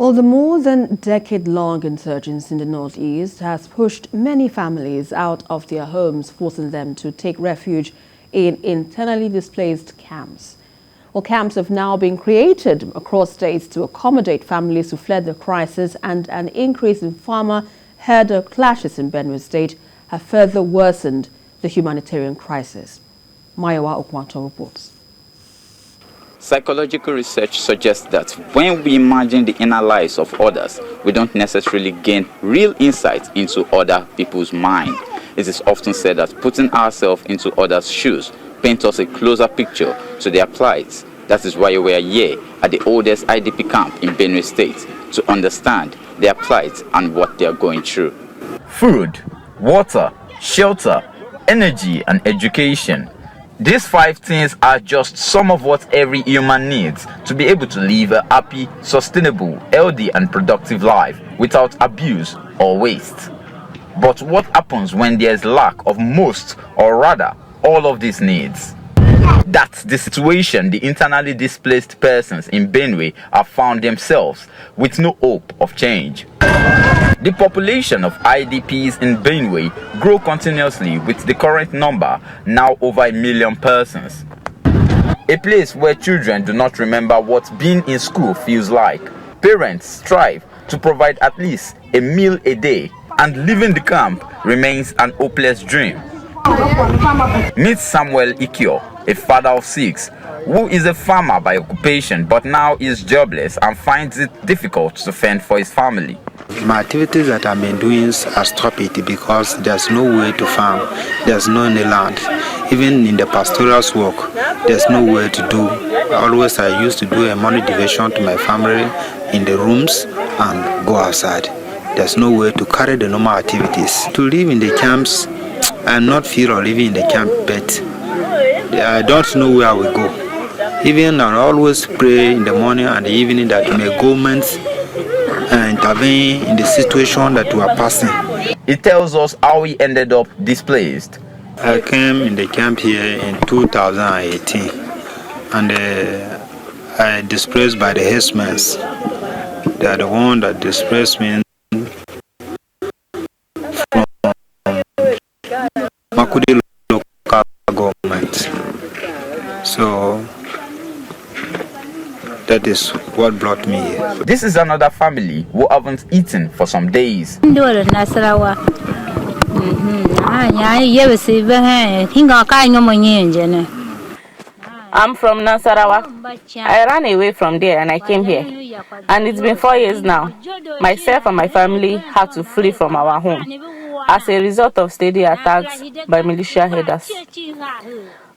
Well, the more than decade-long insurgence in the northeast has pushed many families out of their homes, forcing them to take refuge in internally displaced camps. Well, camps have now been created across states to accommodate families who fled the crisis, and an increase in farmer-herder clashes in Benue State have further worsened the humanitarian crisis. Mayowa Okunato reports. Psychological research suggests that when we imagine the inner lives of others, we don't necessarily gain real insight into other people's mind. It is often said that putting ourselves into others' shoes paints us a closer picture to their plight. That is why we are here at the oldest IDP camp in Benue State to understand their plight and what they are going through. Food, water, shelter, energy, and education. These 5 things are just some of what every human needs to be able to live a happy, sustainable, healthy, and productive life without abuse or waste. But what happens when there is lack of most, or rather, all of these needs? That's the situation the internally displaced persons in Benue have found themselves, with no hope of change. The population of IDPs in Benue grew continuously, with the current number now over 1 million persons. A place where children do not remember what being in school feels like. Parents strive to provide at least a meal a day, and leaving the camp remains an hopeless dream. Meet Samuel Ikio, a father of 6, who is a farmer by occupation but now is jobless and finds it difficult to fend for his family. My activities that I've been doing are stopped because there's no way to farm, there's no any land. Even in the pastoral work, there's no way to do. I used to do a money division to my family in the rooms and go outside. There's no way to carry the normal activities. To live in the camps, I'm not fear of living in the camp, but I don't know where I will go. Even I always pray in the morning and the evening that may government intervene in the situation that we are passing. It tells us how he ended up displaced. I came in the camp here in 2018 and I displaced by the herdsmen. They are the one that displaced me from Makudi local government. So that is what brought me here. This is another family who haven't eaten for some days. I'm from Nasarawa. I ran away from there and I came here. And it's been 4 years now. Myself and my family had to flee from our home as a result of steady attacks by militia headers.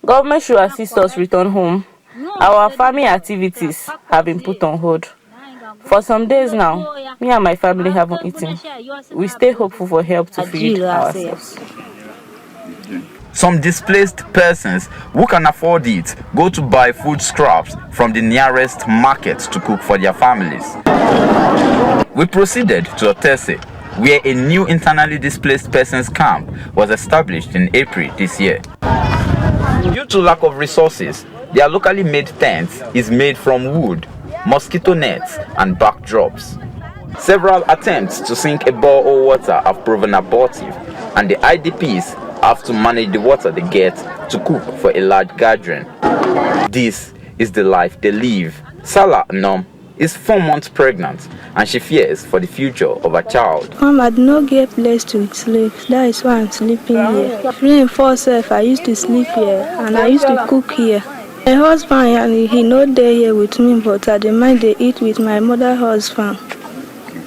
Government should assist us return home. Our farming activities have been put on hold. For some days now, me and my family haven't eaten. We stay hopeful for help to feed ourselves. Some displaced persons who can afford it go to buy food scraps from the nearest market to cook for their families. We proceeded to Otese, where a new internally displaced persons camp was established in April this year. Due to lack of resources, their locally made tents is made from wood, mosquito nets, and backdrops. Several attempts to sink a borehole water have proven abortive, and the IDPs have to manage the water they get to cook for a large gathering. This is the life they live. Salah Nom is 4 months pregnant, and she fears for the future of her child. I did not get a place to sleep. That is why I'm sleeping here. Reinforced self, I used to sleep here, and I used to cook here. My husband, he not there here with me, but at the mind they eat with my mother's husband.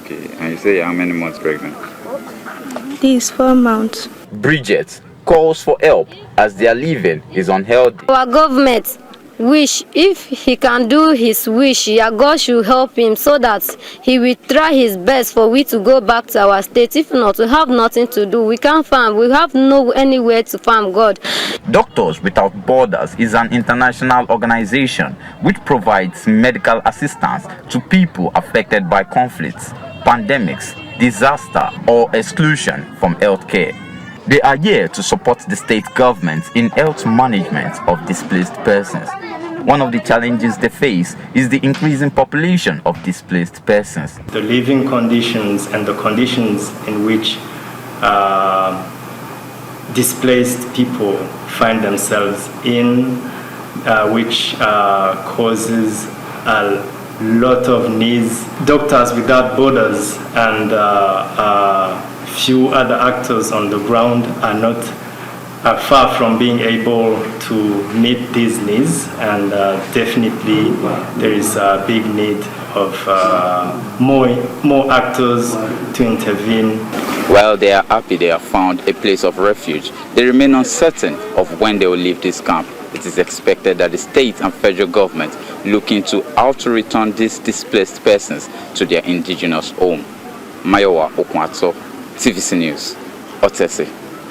Okay, and you say how many months pregnant? This 4 months. Bridget calls for help as their living is unhealthy. Our government wish, if he can do his wish, God should help him so that he will try his best for we to go back to our state. If not, we have nothing to do. We can't farm. We have no anywhere to farm, God. Doctors Without Borders is an international organization which provides medical assistance to people affected by conflicts, pandemics, disaster, or exclusion from healthcare. They are here to support the state government in health management of displaced persons. One of the challenges they face is the increasing population of displaced persons. The living conditions and the conditions in which displaced people find themselves in, which causes a lot of needs. Doctors Without Borders and few other actors on the ground are not far from being able to meet these needs, and definitely there is a big need of more actors to intervene. While they are happy they have found a place of refuge, they remain uncertain of when they will leave this camp. It is expected that the state and federal government look into how to return these displaced persons to their indigenous home. Mayowa Okunato, TVC News, Otese.